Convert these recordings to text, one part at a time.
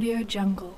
Audio Jungle.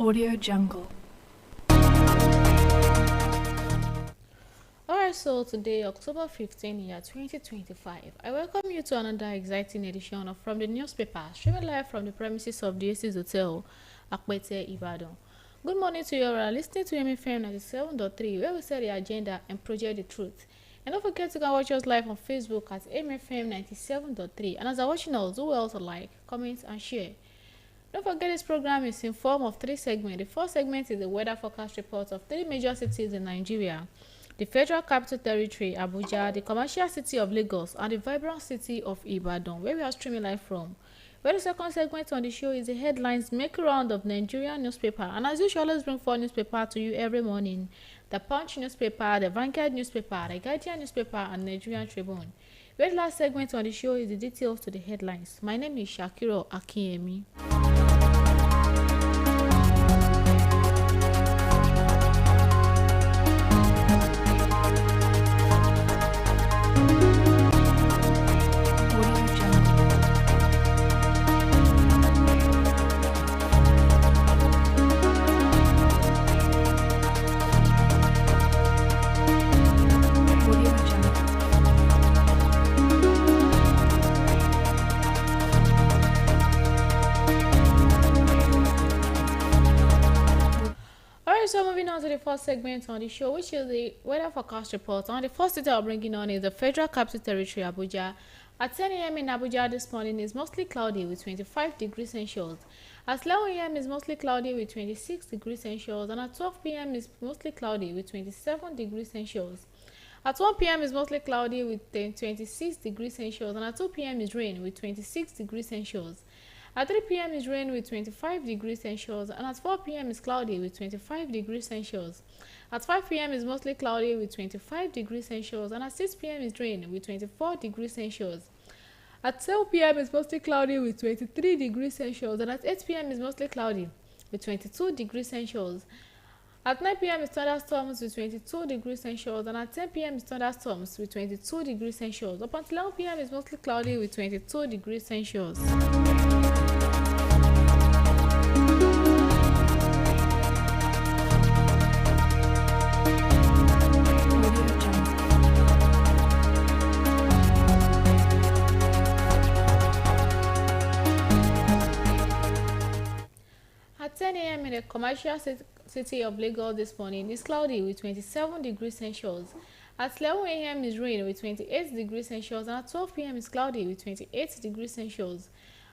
Audio Jungle. Alright, so today, October 15, year 2025, I welcome you to another exciting edition of From the Newspaper, streaming live from the premises of the Oasis Hotel, Akpete, Ibadan. Good morning to you all. Are listening to MFM 97.3, where we set the agenda and project the truth. And don't forget to go watch us live on Facebook at MFM 97.3. And as you're watching us, do well to like, comment, and share. Don't forget this program is in form of 3 segments. The first segment is the weather forecast report of 3 major cities in Nigeria: the Federal Capital Territory, Abuja, the commercial city of Lagos, and the vibrant city of Ibadan, where we are streaming live from. Where the second segment on the show is the headlines make round of Nigerian newspaper. And as usual, let's bring 4 newspaper to you every morning: the Punch newspaper, the Vanguard newspaper, the Guardian newspaper, and Nigerian Tribune. Where the last segment on the show is the details to the headlines. My name is SHAQEEROH AKINYEMI. So moving on to the first segment on the show, which is the weather forecast report. And the first city I'm bringing on is the Federal Capital Territory, Abuja. At 10 a.m. in Abuja this morning is mostly cloudy with 25 degrees Celsius. At 11 a.m. is mostly cloudy with 26 degrees Celsius. And at 12 p.m. is mostly cloudy with 27 degrees Celsius. At 1 p.m. is mostly cloudy with 26 degrees Celsius. And at 2 p.m. is rain with 26 degrees Celsius. At 3 p.m. is rain with 25 degrees Celsius, and at 4 p.m. is cloudy with 25 degrees Celsius. At 5 p.m. is mostly cloudy with 25 degrees Celsius, and at 6 p.m. is rain with 24 degrees Celsius. At 7 p.m. is mostly cloudy with 23 degrees Celsius, and at 8 p.m. is mostly cloudy with 22 degrees Celsius. At 9 p.m. is thunderstorms with 22 degrees Celsius, and at 10 p.m. is thunderstorms with 22 degrees Celsius. Up until 11 p.m. is mostly cloudy with 22 degrees Celsius. At 10 a.m. in the commercial city of Lagos this morning is cloudy with 27 degrees Celsius. At 11 a.m. is rain with 28 degrees Celsius, and at 12 p.m. is cloudy with 28 degrees Celsius.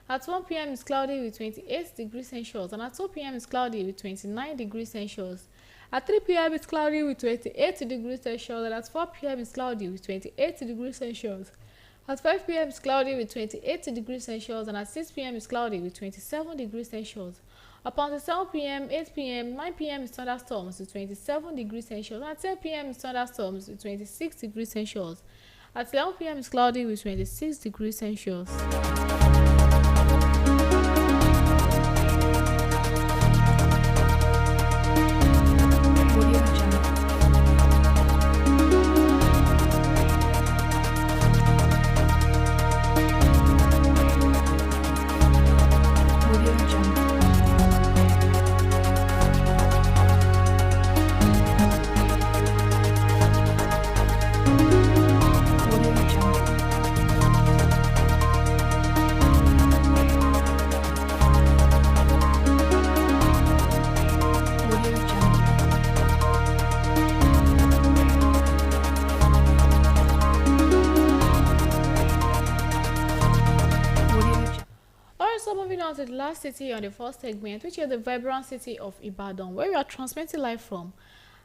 At 1 p.m. is cloudy with 28 degrees Celsius, and at 2 p.m. is cloudy with 29 degrees Celsius. At 3 p.m. it's cloudy with 28 degrees Celsius, and at 4 p.m. it's cloudy with 28 degrees Celsius. At 5 p.m. it's cloudy with 28 degrees Celsius, and at 6 p.m. it's cloudy with 27 degrees Celsius. Upon 7 p.m., 8 p.m., 9 p.m. is thunderstorms with 27 degrees Celsius, and at 10 p.m. is thunderstorms with 26 degrees Celsius. At 11 p.m. it's cloudy with 26 degrees Celsius. So moving on to the last city on the first segment, which is the vibrant city of Ibadan, where we are transmitting live from.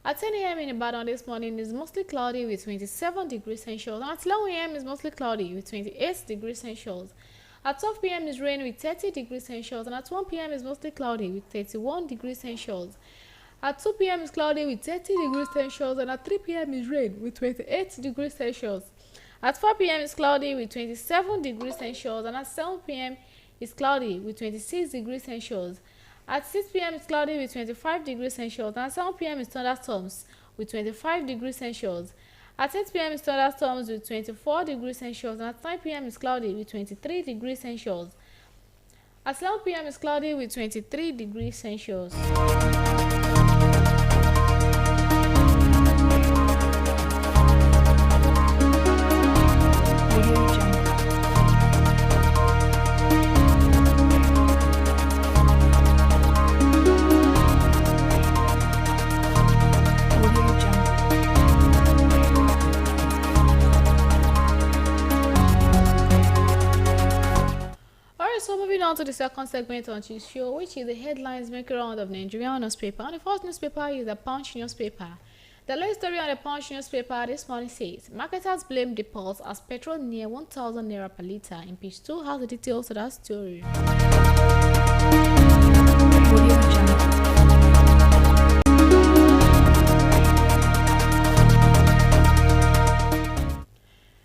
At 10 a.m. in Ibadan this morning is mostly cloudy with 27 degrees Celsius, and at 11 a.m. is mostly cloudy with 28 degrees Celsius. At 12 p.m. is rain with 30 degrees Celsius, and at 1 p.m. is mostly cloudy with 31 degrees Celsius. At 2 p.m. is cloudy with 30 degrees Celsius, and at 3 p.m. is rain with 28 degrees Celsius. At 4 p.m. is cloudy with 27 degrees Celsius, and at 7 p.m. is cloudy with 26 degrees Celsius. At 6 p.m. it's cloudy with 25 degrees Celsius, and at 7 p.m. it's thunderstorms with 25 degrees Celsius. At 8 p.m. it's thunderstorms with 24 degrees Celsius, and at 9 p.m. it's cloudy with 23 degrees Celsius. At 11 p.m. it's cloudy with 23 degrees Celsius. So moving on to the second segment on this show, which is the headlines making round of Nigerian newspaper. And the first newspaper is the Punch newspaper. The latest story on the Punch newspaper this morning says, marketers blame defaults as petrol near 1,000 naira per litre. In page 2 has the details to that story.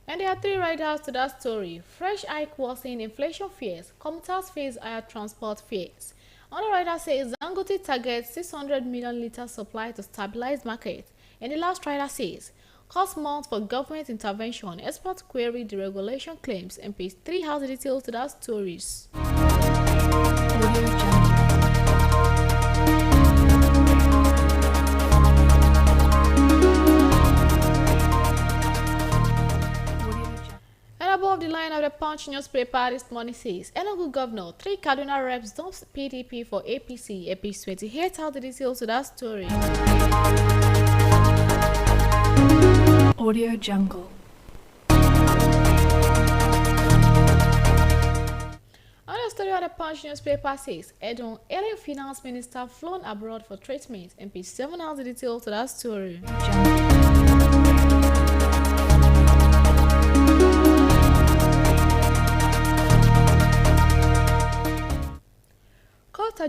And there are three writers to that story. Fresh hike worsening inflation fears. Commuters face higher transport fares. Another writer says Dangote targets 600 million litre supply to stabilize market. And the last writer says cost month for government intervention. Experts query the regulation claims. And page 3 has the details to that stories. Above the line of the Punch newspaper this morning says, Enugu governor, 3 Kaduna reps dumps PDP for APC. Page 28 has the details to that story. Audio Jungle. Another story on the Punch newspaper says, Edun, alien finance minister flown abroad for treatment. And page 7 has the details to that story.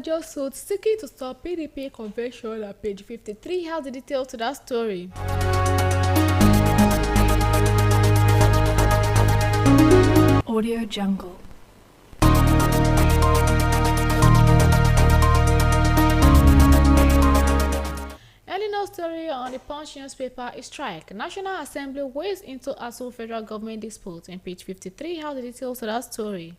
Just sued seeking to stop PDP convention. At page 53 has the details to that story. Audio Jungle. Early news story on the Punch newspaper is strike. National Assembly weighs into ASU federal government dispute. And page 53 has the details to that story.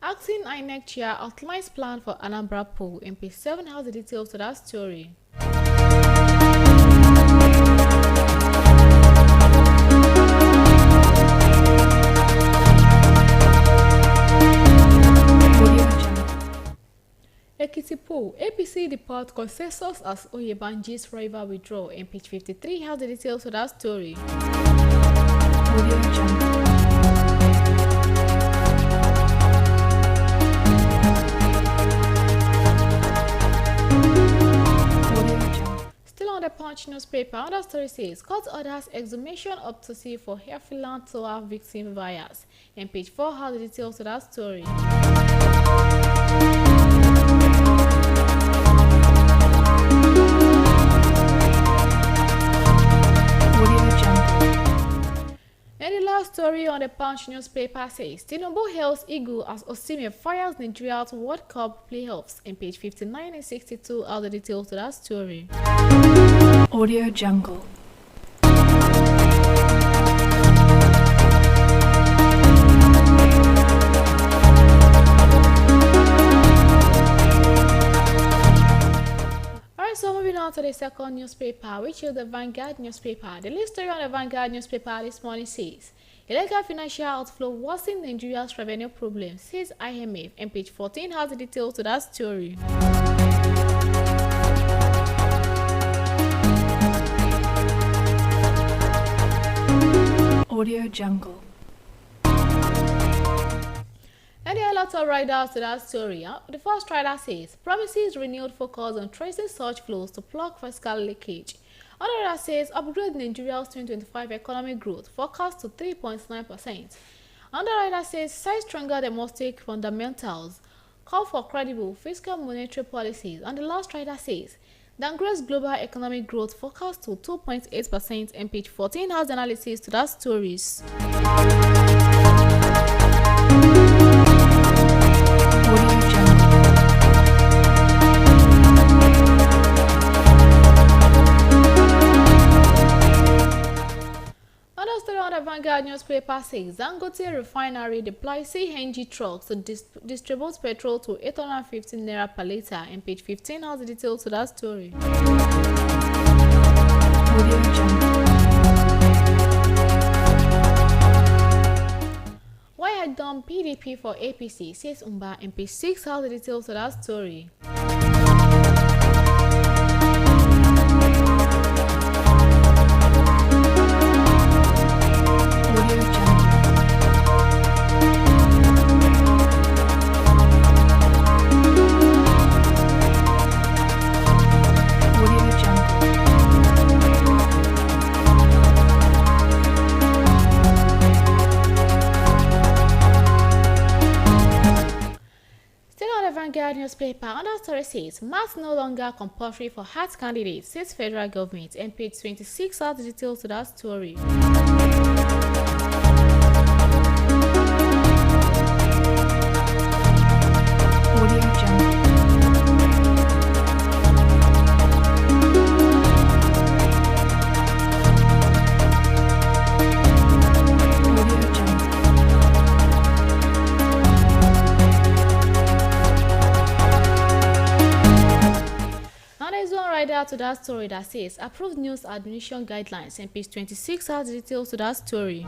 Acting INEC chair outlines plan for Anambra poll. In page 7 has the details to that story. Ekiti poll. APC depart consensus as Oyebanji's rival withdraw. In page 53 has the details to that story. Audio Jungle. Punch newspaper, another story says, court orders exhumation autopsy for Heffiland Tower victim bias. And page 4 has the details to that story. And the last story on the Punch newspaper says, Tinubu hails Eagle as Osimhen fires Nigeria's World Cup playoffs. In page 59 and 62 are the details to that story. Audio Jungle. So moving on to the second newspaper, which is the Vanguard newspaper. The lead story on the Vanguard newspaper this morning says, illegal financial outflow worsened Nigeria's revenue problem, says IMF. And page 14 has the details to that story. Audio Jungle. And there are lots of riders to that story. The first rider says, promises renewed focus on tracing such flows to plug fiscal leakage. Another rider says, upgrade Nigeria's 2025 economic growth forecast to 3.9%. Another rider says, cite stronger domestic fundamentals, call for credible fiscal monetary policies. And the last rider says, downgrades global economic growth forecast to 2.8%. And page 14 has analysis to that stories. Vanguard newspaper says Dangote refinery deploys CNG trucks to distribute petrol to 850 naira per litre. And page 15 has the details to that story. Why had done PDP for APC, says Umba. And page 6 has the details to that story. Newspaper, another story says, maths no longer compulsory for HAT candidates, says federal government. And page 26 has the details to that story. To that story that says approved news admission guidelines. And page 26 has the details to that story.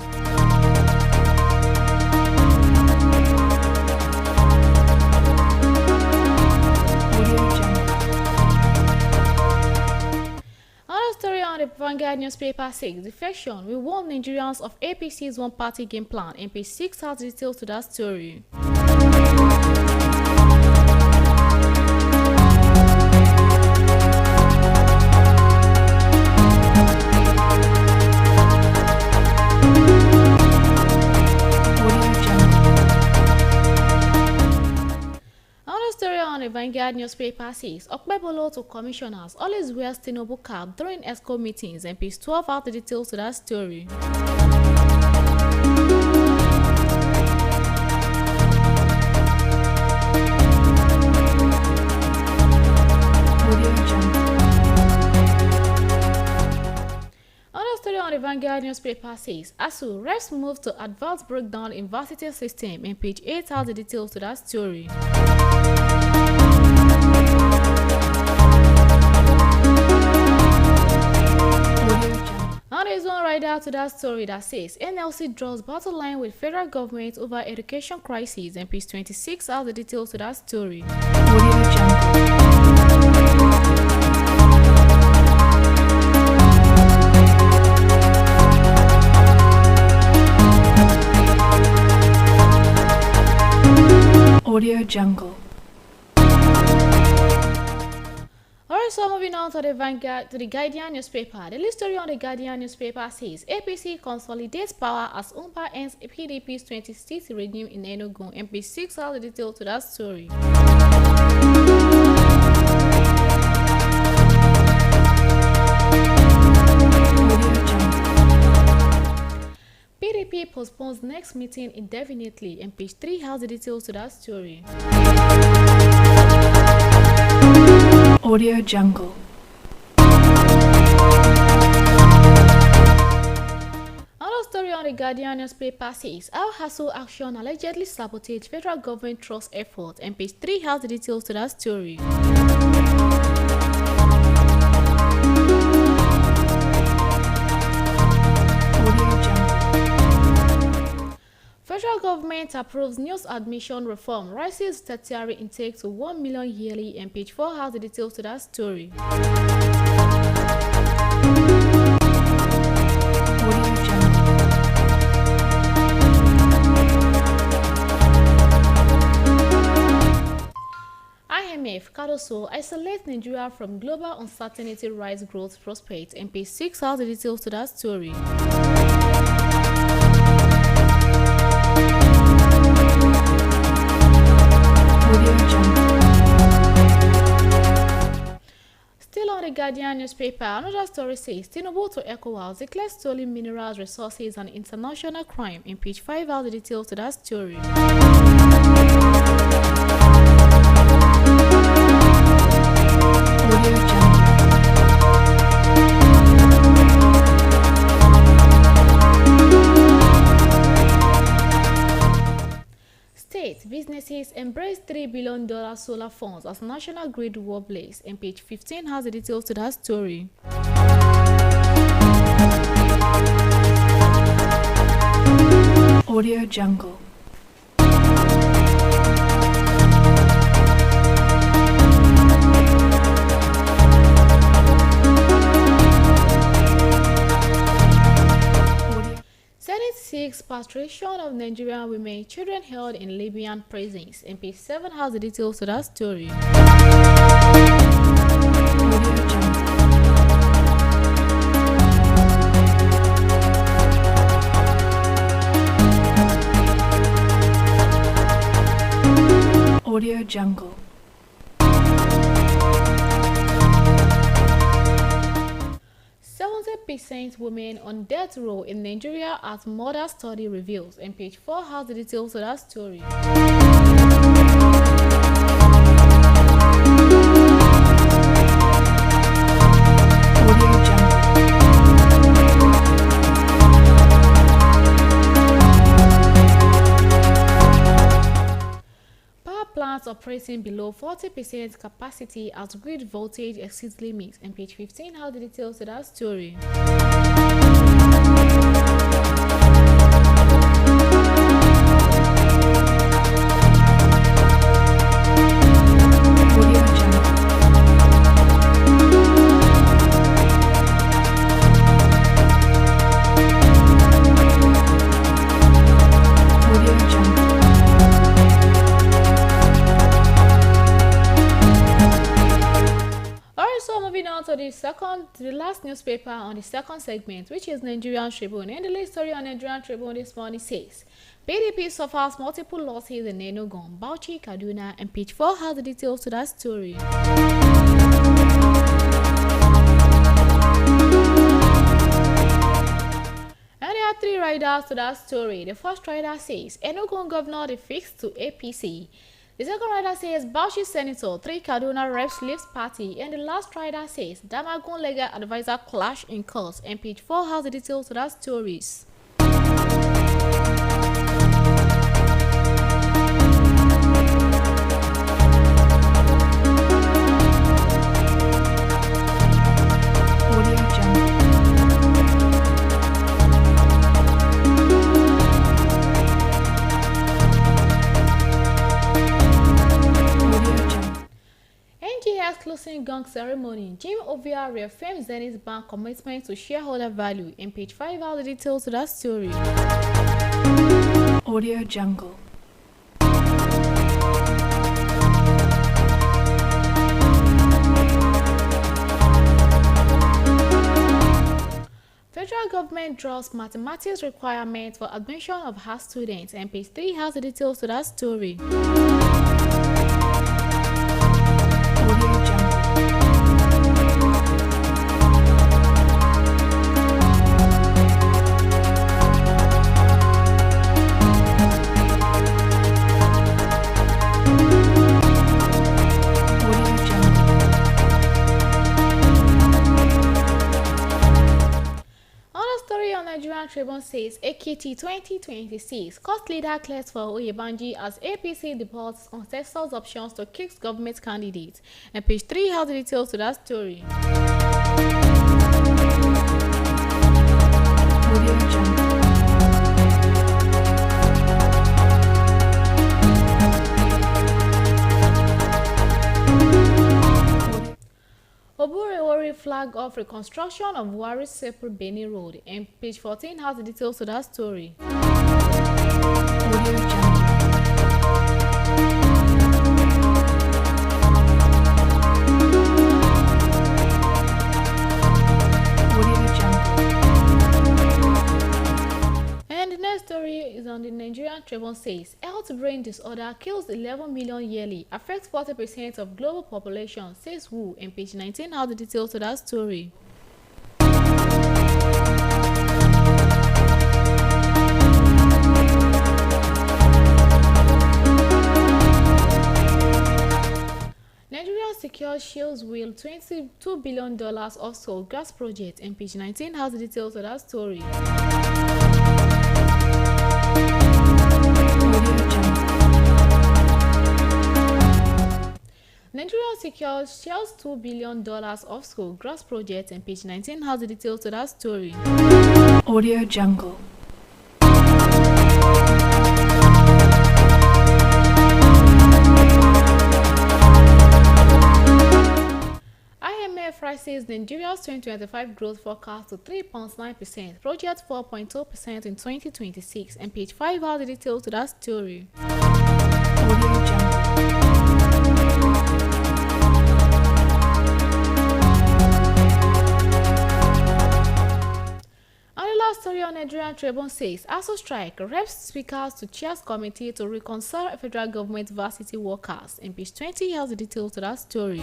Another story on the Vanguard newspaper says defection will warn Nigerians of APC's one-party game plan. And page 6 has the details to that story. The Vanguard newspaper says Okpebolo to commissioners always wears Tinubu cap during ESCO meetings. And page 12 out the details to that story. Another story on the Vanguard newspaper says ASU reps move to advanced breakdown in varsity system. And page 8 has the details to that story. Now there is one rider to that story that says NLC draws battle line with federal government over education crisis. And page 26 has the details to that story. Audio Jungle. Alright, so moving on to the Guardian newspaper. The lead story on the Guardian newspaper says APC consolidates power as UMPA ends PDP's 26th regime in Enugu. MP6 has the details to that story. PDP postpones next meeting indefinitely. MP3 has the details to that story. Audio Jungle. Another story on the Guardian newspaper says Al Hassel action allegedly sabotage federal government trust effort. MP3 has the details to that story. Federal government approves news admission reform, rises tertiary intake to 1 million yearly, and page 4 has the details to that story. IMF, Cardoso, isolates Nigeria from global uncertainty, rise growth prospects, and page 6 has the details to that story. Still on the Guardian newspaper, another story says Tinubu to ECOWAS declares stolen minerals resources an international crime. In page 5 has the details to that story. Businesses embrace $3 billion solar funds as national grid wobbles. And page 15 has the details to that story. Audio Jungle. Senate seeks repatriation of Nigerian women, children held in Libyan prisons. And page 7 has the details to that story. Audio Jungle. 70% women on death row in Nigeria as murder study reveals. And page 4 has the details to that story. Audio Jungle. Power plants operating below 40% capacity as grid voltage exceeds limits. And page 15 has the details to that story. To the last newspaper on the second segment, which is Nigerian Tribune. And the latest story on Nigerian Tribune this morning says PDP suffers multiple losses in Enugu, Bauchi, Kaduna, and page 4 has the details to that story. And there are 3 riders to that story. The first rider says Enugu governor defects to APC. The second rider says Bauchi Senator, 3 Kaduna reps leaves party. And the last rider says Damagun legal advisor clash in court. And page 4 has the details to that stories. Closing gong ceremony. Jim Ovia reaffirms Zenith Bank commitment to shareholder value. In page 5 has the details to that story. Audio Jungle. Federal government draws mathematics requirements for admission of her students, and page 3 has the details to that story. Audio Jungle. Nigerian Tribune says Ekiti 2026 court leader clears for Oyebanji as APC debates contestants' options to kick government candidates. And page 3 has the details to that story. Audio Jungle. Oburewori flag off reconstruction of Wari Sepul Beni Road, and page 14 has the details to that story. Audio Jungle. Audio Jungle. And the next story is on the Nigerian Tribune says health brain disorder kills 11 million yearly, affects 40% of global population, says WHO, and page 19 has the details to that story. Nigeria secures Shell's will $22 billion offshore gas project, and page 19 has the details of that story. Nigeria secures Shell's $2 billion offshore gas project, and page 19 has the details to that story. Audio Jungle. IMF rises Nigeria's 2025 growth forecast to 3.9%, project 4.2% in 2026, and page 5 has the details to that story. Audio Jungle. Story on Nigerian Tribune says ASU strike reps speakers to chairs committee to reconcile federal government varsity workers, and page 20 has the details to that story.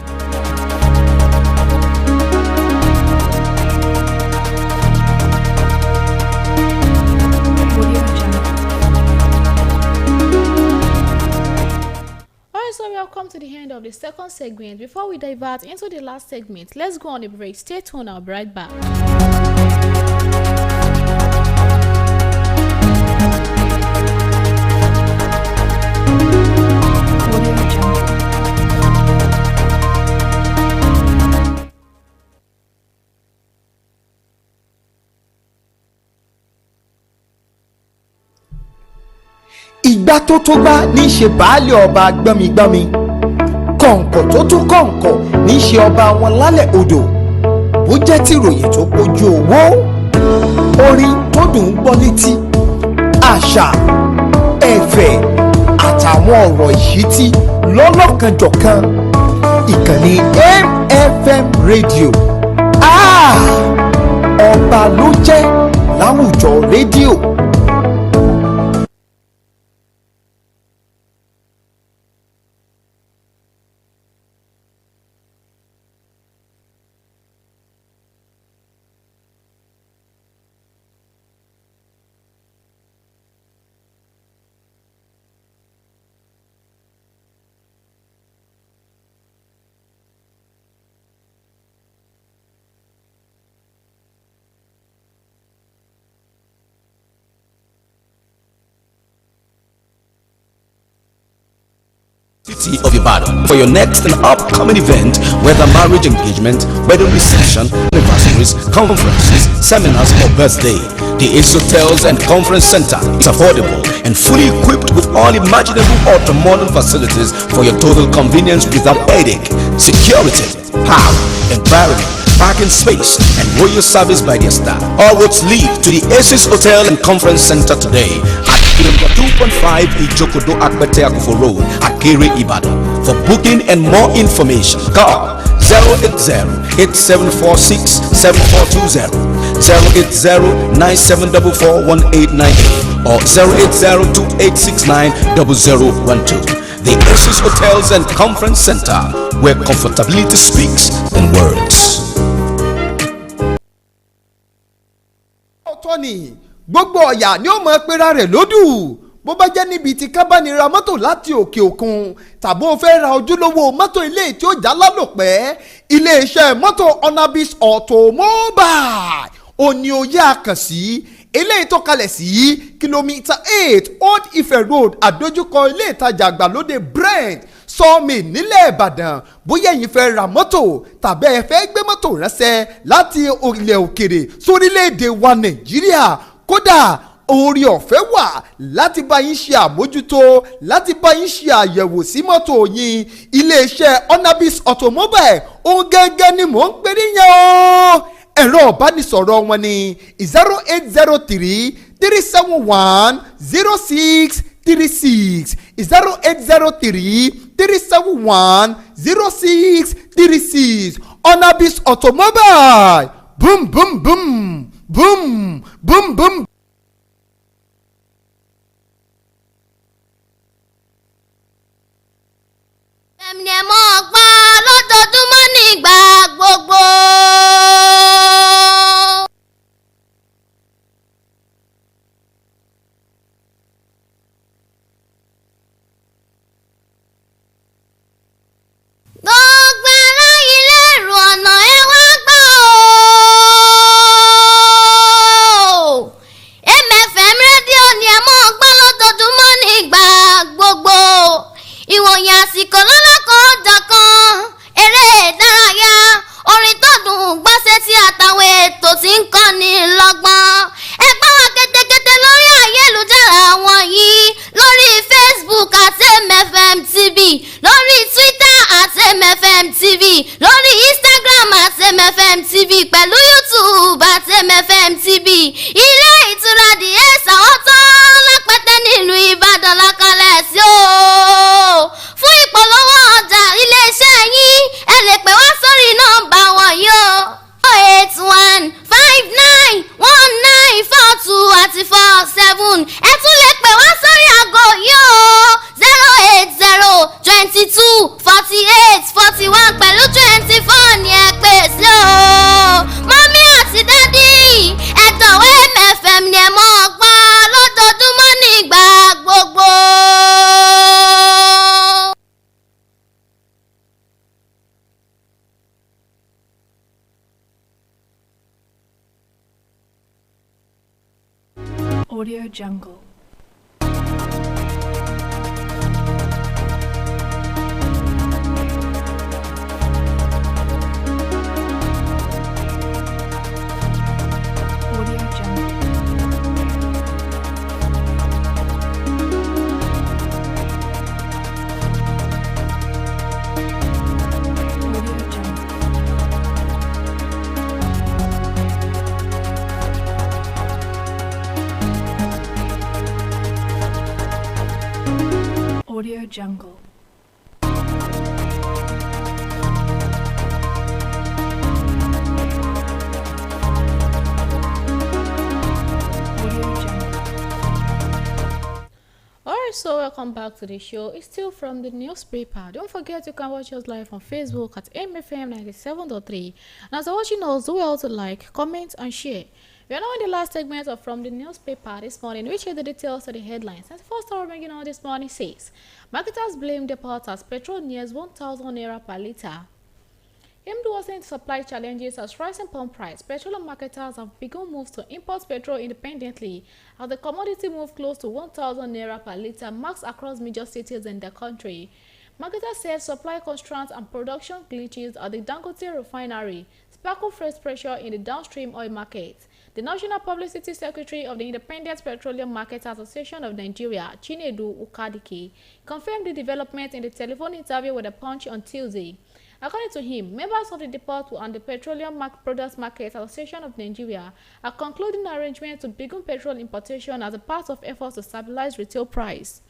Alright, so we have come to the end of the second segment. Before we divert into the last segment, let's go on a break. Stay tuned, I'll be right back. Ìgbà tó tó gbá ní ṣe baálé ọba gbọ́migbọ́mi, kọ̀ǹkọ̀ tó tún kọ̀ǹkọ̀ ní ṣe ọba wọn lálẹ́ odò. Bó jẹ́ tìròyìn tó pójú owó, orin tó dùn ún gbọ́ létí, àṣà, ẹ̀fẹ̀ àtàwọn ọ̀rọ̀ ìṣítí lọ́lọ́kanjọ̀kan. Ìkànnì MFM rédíò ọba ló jẹ́ láwùjọ rédíò. City of Ibadan for your next and upcoming event, whether marriage engagement, wedding reception, anniversaries, conferences, seminars, or birthday. The Ace Hotels and Conference Center is affordable and fully equipped with all imaginable ultra-modern facilities for your total convenience without headache, security, power, environment, parking space, and royal service by their staff. All roads lead to the Aces Hotel and Conference Center today at kilometer 2.5 Ijokodo Akbete Akufo Road, Akere, Ibadan. For booking and more information, call 080-8746-7420, 080-9744-1898 or 080-2869-0012. The Aces Hotels and Conference Center, where comfortability speaks than words. Tony, gbogbo ọ̀yà ni ó mọ̀ pera rẹ̀ lódù. Bó bá jẹ́ níbi tí ká bá ní ra mọ́tò láti òkè òkun tàbí ó fẹ́ ra ojúlówó mọ́tò ilé tí ó já lálòpẹ́, iléeṣẹ́ mọ́tò Onabis Automobile òní òye àkànṣí eléyìí tó kalẹ̀ sí kìlómítà 8 Old Ife Road àdójúkọ ilé ìtajà àgbàlódé Brent sọ́ọ̀mì nílẹ̀ Ìbàdàn. Bóyá ẹ̀yin fẹ́ ra mọ́tò tàbí ẹ fẹ́ gbé mọ́tò ránṣẹ́ láti ilẹ̀ òkèrè sórílẹ̀-èdè wa Nàìjíríà, kódà orí ọ̀fẹ́ wà láti bá yín ṣe àmójútó, láti bá yín ṣe àyẹ̀wò sí mọ́tò yín. Iléeṣẹ́ Onabis Automobile òun gẹ́gẹ́ ni mò ń pè níyẹn o. Ẹ̀rọ ìbánisọ̀rọ̀ wọn ni 08033710636 08033710636. Onabis Automobile, boom boom boom boom boom boom. Ẹ̀mí ẹ̀ mọ́ ọgbà lọ́dọọdúnmọ́ nígbà gbogbo. Gbogbo ará ilé èrò ọ̀nà ẹ wá gbọ́ o. MFM rédíò ni ẹ mọ́ ọgbà lọ́dọọdúnmọ́ nígbà gbogbo. Ìwòyìn àsìkò lọ́lọ́kan ọ̀dọ̀kan, eré ìdárayá, orin tó dùn gbọ́sẹ̀ tí àtàwọn ètò tí ń kọ́ni lọ́gbọ́n. Ẹ gbọ́ wa kétékété lórí ayélujára wọ̀nyí, lórí Facebook àti MFM TV, lórí Twitter àti MFM TV, lórí Instagram àti MFM TV, pẹ̀lú YouTube àti MFM TV. Ilé ìtura The Ace àwọn tó lápẹ́tẹ́ nílùú Ìbàdàn lákàlẹ̀ sí o. Fún ìpolówó ọjà iléeṣẹ́ yín, ẹ lè pè wá sórí nọ́mbà wọ̀nyí o. 081591942 àti 47. Ẹ tún lè pè wá sórí aago yìí o. 080224841 pẹ̀lú 24 ni ẹ pè sí o. Mọ́mí àti dádì, ẹ̀dọ̀wọ́ MFM ni ẹ mọ́ ọgbà lọ́dọọdúnmọ́ nígbà gbogbo. Audio Jungle. Audio Jungle. Audio Jungle. Audio Jungle. Alright, so welcome back to the show. It's still from the newspaper. Don't forget you can watch us live on Facebook at MFM 97.3. And as you're watching us, do well to like, comment, and share. We are now in the last segment of From the Newspaper this morning, which are the details of the headlines. And the first story bringing on this morning says, marketers blame depots as petrol nears 1,000 naira per litre. Aimed worsening supply challenges as rising pump price, petroleum marketers have begun moves to import petrol independently as the commodity move close to 1,000 naira per litre marks across major cities in the country. Marketers said supply constraints and production glitches at the Dangote refinery sparkle fresh pressure in the downstream oil market. The National Publicity Secretary of the Independent Petroleum Marketers Association of Nigeria, Chinedu Ukadike, confirmed the development in the telephone interview with the Punch on Tuesday. According to him, members of the depot and the Petroleum Products Market Association of Nigeria are concluding arrangements to begin petrol importation as a part of efforts to stabilize retail price.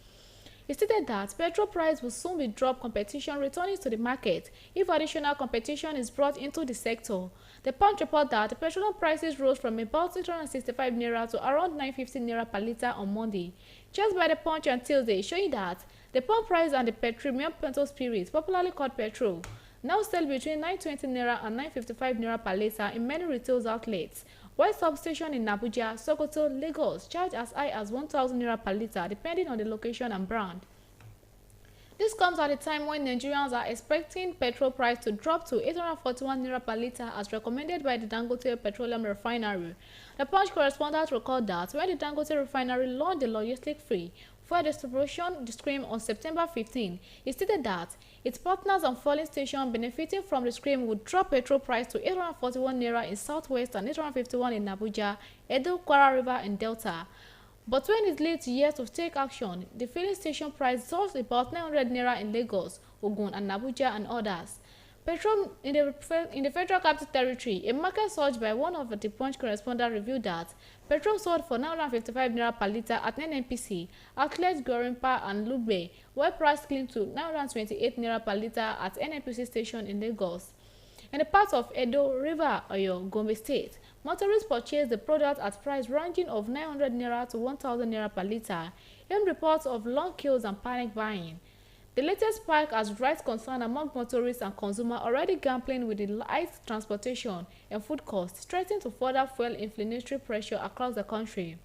He stated that petrol price will soon be dropped, competition returning to the market if additional competition is brought into the sector. The Punch report that the petroleum prices rose from about 865 naira to around 950 naira per litre on Monday. Just by the Punch on Tuesday, showing that the pump price and the premium petrol spirit, popularly called petrol, now sell between 920 naira and 955 naira per litre in many retail outlets, while substation in Abuja, Sokoto, Lagos charge as high as 1,000 naira per litre depending on the location and brand. This comes at a time when Nigerians are expecting petrol price to drop to 841 naira per litre as recommended by the Dangote Petroleum Refinery. The Punch correspondent recalled that when the Dangote Refinery launched the logistic-free fuel distribution scheme on September 15, he stated that its partners and fueling stations benefiting from the scheme would drop petrol price to 841 naira in Southwest and 851 in Abuja, Edo, Kwara River, and Delta. But when it led to years to take action, the filling station price soared about 900 naira in Lagos, Ogun, and Abuja, and others. Petrol in the Federal Capital Territory, a market surge by one of the Punch correspondents revealed that petrol sold for 955 naira per litre at NNPC, outlets Gorimpa and Lugbe, while price climbed to 928 naira per litre at NNPC station in Lagos. In the parts of Edo, River, Oyo, Gombe State, motorists purchased the product at price ranging of 900 naira to 1,000 naira per litre, in reports of long queues and panic buying. The latest spike has raised concern among motorists and consumers already gambling with the light transportation and food costs, threatening to further fuel inflationary pressure across the country.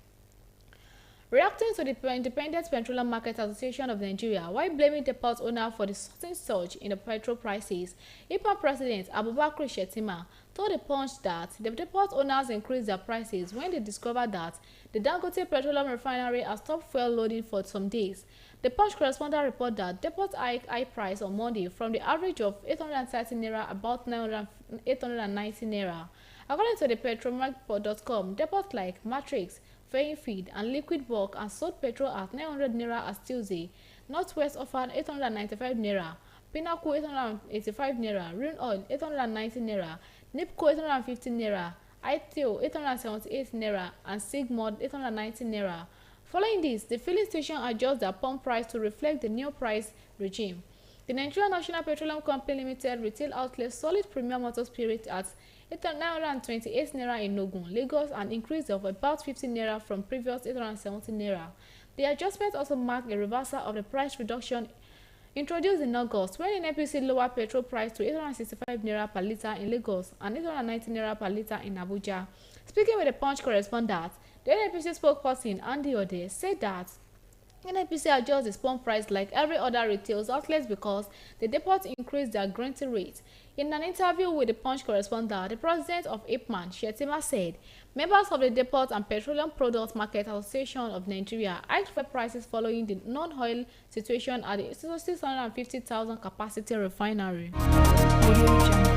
Reacting to the Independent Petroleum Market Association of Nigeria, while blaming the port owner for the sudden surge in the petrol prices, IPMAN President Abubakar Shetima told the Punch that the depot owners increased their prices when they discovered that the Dangote Petroleum Refinery has stopped fuel loading for some days. The Punch correspondent reported that depot high price on Monday from the average of 830 naira about 890 naira. According to the petromark.com, depots like Matrix, Faying Feed, and Liquid Bulk and sold petrol at 900 naira as Tuesday. Northwest offered 895 naira, Pinnacle 885 naira, Rune Oil 890 naira, Nipco 850 naira, ITO 878 naira, and Sigmod 890 naira. Following this, the filling station adjusts their pump price to reflect the new price regime. The Nigerian National Petroleum Company Limited retail outlet solid premium motor spirit at 928 naira in Ogun, Lagos, an increase of about 50 naira from previous 870 naira. The adjustment also marked a reversal of the price reduction introduced in August when NNPC lowered petrol price to 865 naira per litre in Lagos and 890 naira per litre in Abuja. Speaking with the Punch correspondent, the NNPC spokesperson Andy Ode said that NNPC adjusts its pump price like every other retail outlet because the depot increased their granting rate. In an interview with the Punch correspondent, the president of IPMAN, Shetima, said members of the Depot and Petroleum Products Market Association of Nigeria hiked fuel prices following the non-oil situation at the 650,000 capacity refinery. Audio Jungle.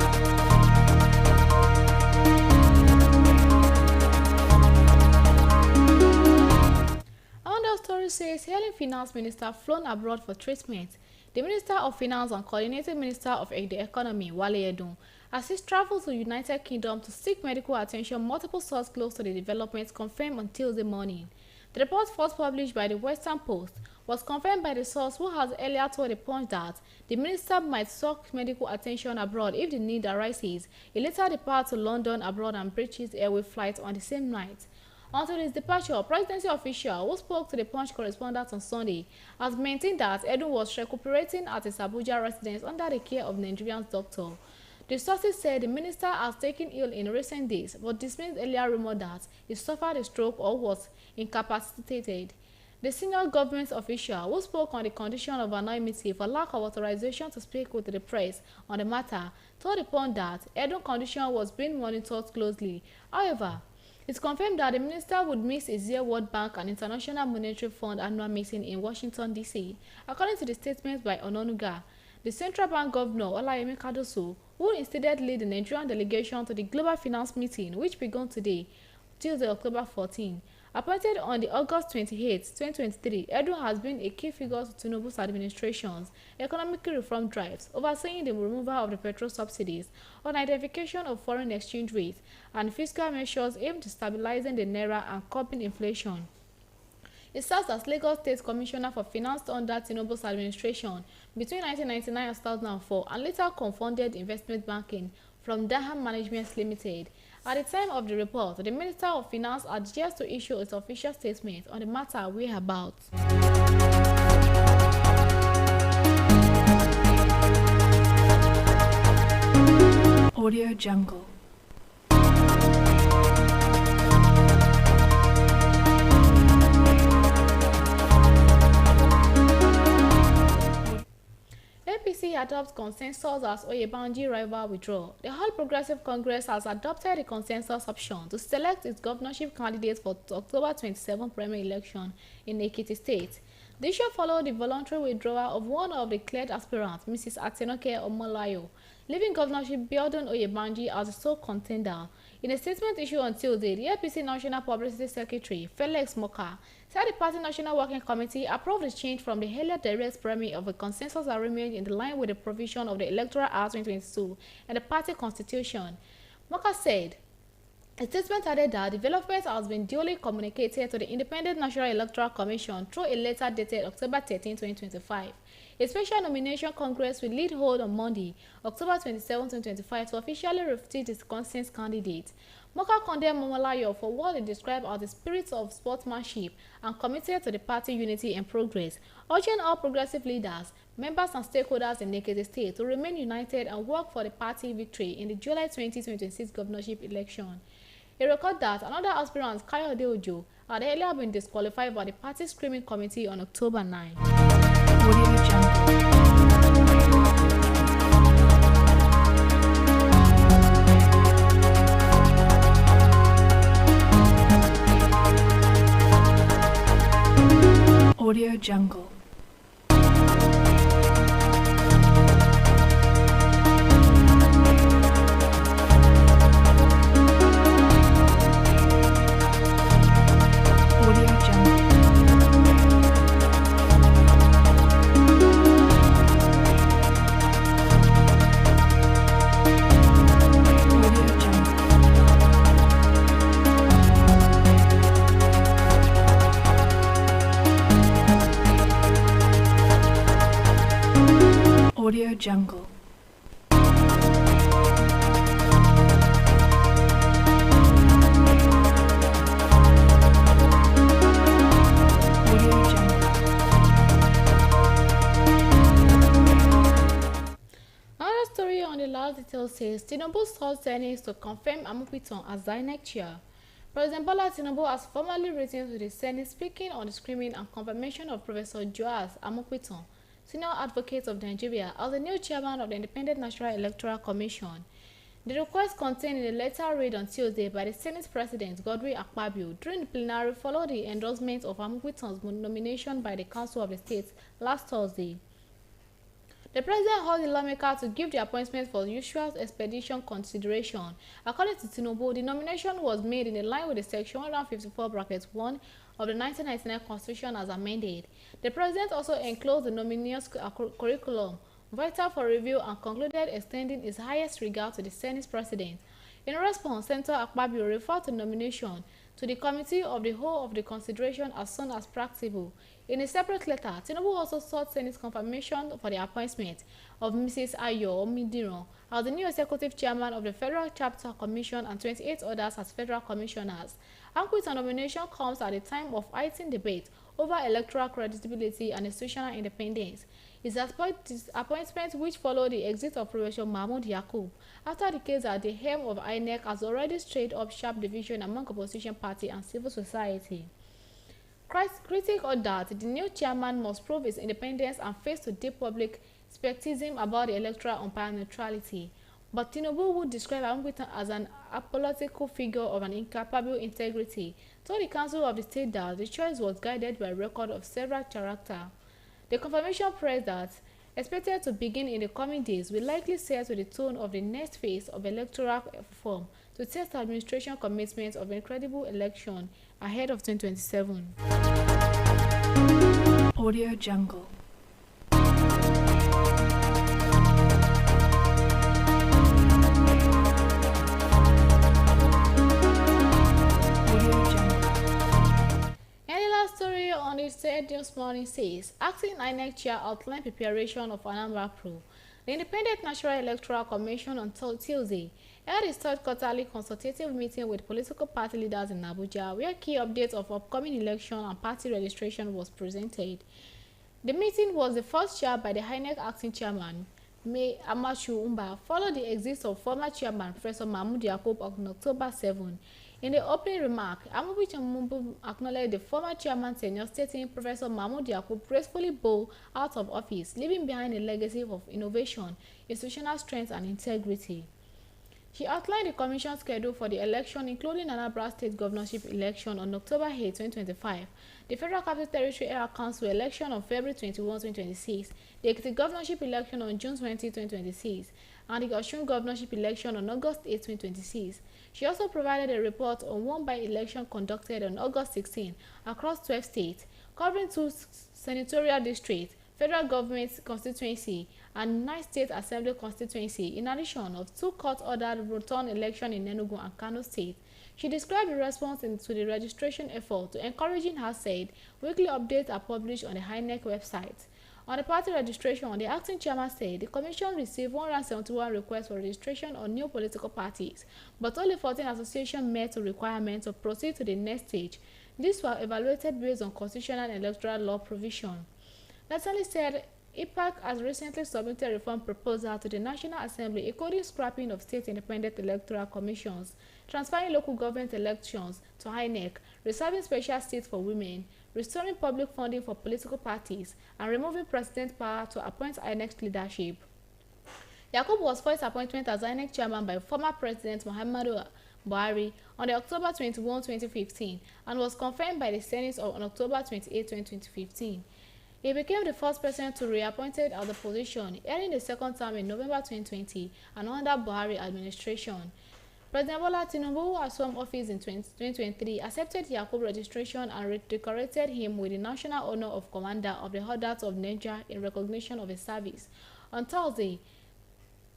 Another story says hailing finance minister flown abroad for treatment. The Minister of Finance and Coordinating Minister of the Economy, Wale Edun, has his travel to the United Kingdom to seek medical attention. Multiple sources close to the developments confirmed on Tuesday morning. The report, first published by the Western Post, was confirmed by the source who has earlier told the Punch that the minister might seek medical attention abroad if the need arises. He later departed to London abroad and British Airways flight on the same night. Until his departure, presidency official who spoke to the Punch correspondent on Sunday has maintained that Edun was recuperating at his Abuja residence under the care of Nigerian doctor. The sources said the minister has taken ill in recent days, but dismissed earlier rumor that he suffered a stroke or was incapacitated. The senior government official who spoke on the condition of anonymity for lack of authorization to speak with the press on the matter told the Punch that Edun's condition was being monitored closely. However, it's confirmed that the minister would miss a Zia World Bank and International Monetary Fund annual meeting in Washington, D.C. According to the statement by Ononuga, the central bank governor Olayemi Kadoso, who instead led the Nigerian delegation to the Global Finance Meeting, which began today, Tuesday, October 14, appointed on the August 28, 2023, Edun has been a key figure to Tinubu's administration's economic reform drives, overseeing the removal of the petrol subsidies, on identification of foreign exchange rates, and fiscal measures aimed at stabilizing the naira and curbing inflation. He served as Lagos State Commissioner for Finance under Tinubu's administration between 1999 and 2004 and later co-founded investment banking from Daham Management Limited. At the time of the report, the Minister of Finance had yet to issue its official statement on the matter whereabouts. Audio Jungle. APC adopts consensus as Oyebanji rival withdraw. The All Progressive Congress has adopted the consensus option to select its governorship candidate for October 27 primary election in Ekiti State. The issue followed the voluntary withdrawal of one of the declared aspirants, Mrs. Atenoke Omolayo, leaving governorship Biodun Oyebanji as the sole contender. In a statement issued on Tuesday, the APC National Publicity Secretary, Felix Moka, said the party National Working Committee approved the change from the earlier direct primary of a consensus arrangement in line with the provision of the Electoral Act 2022 and the party constitution. Moka said, a statement added that development has been duly communicated to the Independent National Electoral Commission through a letter dated October 13, 2025. A special nomination congress will lead hold on Monday, October 27, 2025, to officially refute its consent candidate. Moka condemned Momolayo for what they described as the spirit of sportsmanship and committed to the party unity and progress, urging all progressive leaders, members and stakeholders in Ekiti State to remain united and work for the party victory in the July 2026 governorship election. He recorded that another aspirant, Kayode Ojo, had earlier been disqualified by the party screening committee on October 9. Audio Jungle. Audio Jungle. Audio Jungle. Another story on the last detail says Tinubu sought Senate to confirm Amupiton as INEC chair. President Bola Tinubu has formally written to the Senate speaking on the screening and confirmation of Professor Joas Amupiton, senior advocate of Nigeria, as the new chairman of the Independent National Electoral Commission. The request contained in a letter read on Tuesday by the Senate President Godwin Akpabio during the plenary followed the endorsement of Amupiton's nomination by the Council of the State last Thursday. The president urged the lawmaker to give the appointment for usual expedition consideration. According to Tinubu, the nomination was made in line with the Section 154(1) of the 1999 Constitution as amended. The president also enclosed the nominee's curriculum, vital for review, and concluded extending his highest regard to the Senate president. In response, Senator Akpabio referred to the nomination to the Committee of the Whole of the consideration as soon as practicable. In a separate letter, Tinubu also sought Senate confirmation for the appointment of Mrs. Ayo Omidiran as the new executive chairman of the Federal Chapter Commission and 28 others as federal commissioners. Amupiton's nomination comes at a time of heightened debate over electoral credibility and institutional independence. His appointment, which followed the exit of Professor Mahmoud Yakub after the case at the helm of INEC, has already stirred up sharp division among opposition party and civil society. Critics urge that the new chairman must prove his independence and face to deep public skepticism about the electoral umpire neutrality. But Tinubu would describe Amupiton as an apolitical figure of an incapable integrity, told the Council of the State that the choice was guided by a record of several character. The confirmation press that, expected to begin in the coming days, will likely set with the tone of the next phase of electoral reform to test the administration commitment of a credible election ahead of 2027. Audio Jungle. Another story on the third news morning says, acting INEC chair outlined preparation of Anambra Pro. The Independent National Electoral Commission on Tuesday held its third quarterly consultative meeting with political party leaders in Abuja, where key updates of upcoming election and party registration was presented. The meeting was the first chaired by the INEC acting chairman, May Amachu Umba, followed the exit of former chairman Professor Mahmood Yakub on October 7. In the opening remark, Amubichu acknowledged the former chairman's tenure, stating Professor Mahmood Yakub gracefully bowed out of office, leaving behind a legacy of innovation, institutional strength, and integrity. She outlined the commission's schedule for the election, including Anambra State governorship election on October 8, 2025, the Federal Capital Territory Area Council election on February 21, 2026, the Ekiti governorship election on June 20, 2026, and the Osun governorship election on August 8, 2026. She also provided a report on one by-election conducted on August 16 across 12 states, covering 2 senatorial districts, federal government constituency, and 9 state assembly constituency, in addition of 2 court-ordered return elections in Enugu and Kano state. She described the response to the registration effort to encouraging her, said weekly updates are published on the INEC website. On the party registration, the acting chairman said the commission received 171 requests for registration on new political parties, but only 14 associations met the requirement to proceed to the next stage. These were evaluated based on constitutional and electoral law provision. Lately said IPAC has recently submitted a reform proposal to the National Assembly, including scrapping of state independent electoral commissions, transferring local government elections to INEC, reserving special seats for women, restoring public funding for political parties, and removing president's power to appoint INEC's leadership. Yakub was first appointed as INEC chairman by former President Muhammadu Buhari on October 21, 2015, and was confirmed by the Senate on October 28, 2015. He became the first president to be reappointed at the position, earning the second term in November 2020 and under Buhari administration. President Bola Tinubu, who assumed office in 2023, accepted Yakub's registration and decorated him with the national honor of Commander of the Orders of Nigeria in recognition of his service. On Thursday,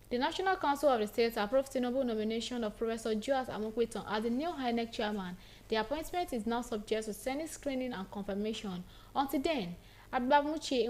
the National Council of the States approved Tinubu's nomination of Professor Joas Amokweton as the new INEC chairman. The appointment is now subject to Senate screening and confirmation. Until then, Agbamuche